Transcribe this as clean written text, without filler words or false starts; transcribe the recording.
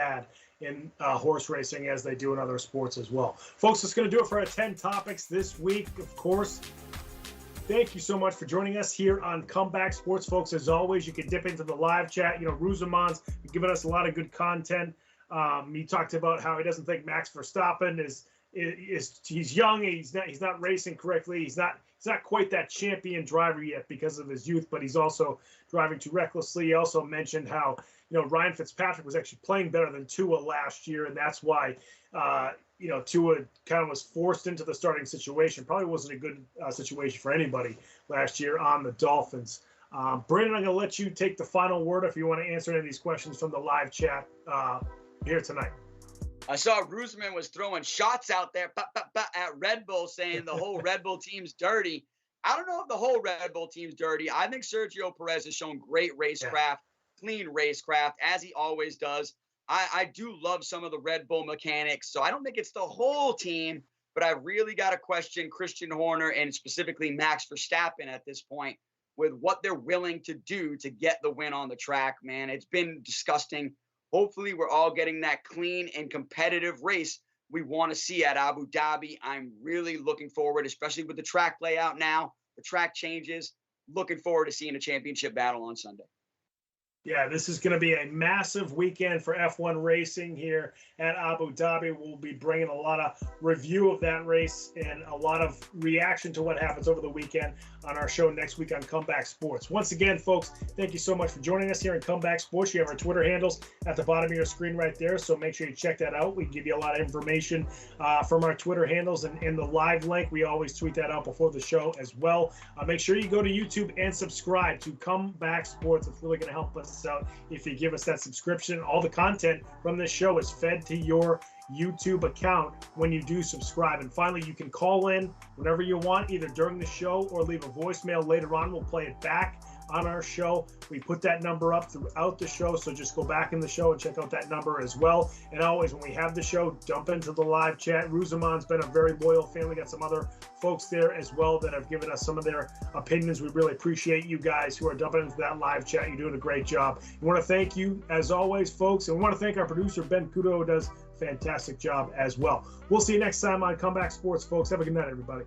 had in horse racing as they do in other sports as well. Folks, that's going to do it for our 10 topics this week. Of course, thank you so much for joining us here on Comeback Sports, folks. As always, you can dip into the live chat. Ruzaman's giving us a lot of good content. He talked about how he doesn't think Max Verstappen is he's young. He's not racing correctly. He's not quite that champion driver yet because of his youth, but he's also driving too recklessly. He also mentioned how Ryan Fitzpatrick was actually playing better than Tua last year, and that's why Tua kind of was forced into the starting situation. Probably wasn't a good situation for anybody last year on the Dolphins. Brandon, I'm going to let you take the final word if you want to answer any of these questions from the live chat here tonight. I saw Rusman was throwing shots out there at Red Bull, saying the whole Red Bull team's dirty. I don't know if the whole Red Bull team's dirty. I think Sergio Perez has shown great racecraft, clean racecraft, as he always does. I do love some of the Red Bull mechanics, so I don't think it's the whole team, but I really got to question Christian Horner and specifically Max Verstappen at this point with what they're willing to do to get the win on the track, man. It's been disgusting. Hopefully, we're all getting that clean and competitive race we want to see at Abu Dhabi. I'm really looking forward, especially with the track layout now, the track changes. Looking forward to seeing a championship battle on Sunday. Yeah, this is going to be a massive weekend for F1 racing here at Abu Dhabi. We'll be bringing a lot of review of that race and a lot of reaction to what happens over the weekend on our show next week on Comeback Sports. Once again, folks, thank you so much for joining us here in Comeback Sports. You have our Twitter handles at the bottom of your screen right there, so make sure you check that out. We give you a lot of information from our Twitter handles and in the live link. We always tweet that out before the show as well. Make sure you go to YouTube and subscribe to Comeback Sports. It's really going to help us out if you give us that subscription. All the content from this show is fed to your YouTube account when you do subscribe. And finally, you can call in whenever you want, either during the show or leave a voicemail later on. We'll play it back on our show. We put that number up throughout the show, so just go back in the show and check out that number as well. And always, when we have the show, jump into the live chat. Ruzaman's been a very loyal fan. We got some other folks there as well that have given us some of their opinions. We really appreciate you guys who are jumping into that live chat. You're doing a great job. We want to thank you, as always, folks, and we want to thank our producer, Ben Kudo, who does a fantastic job as well. We'll see you next time on Comeback Sports, folks. Have a good night, everybody.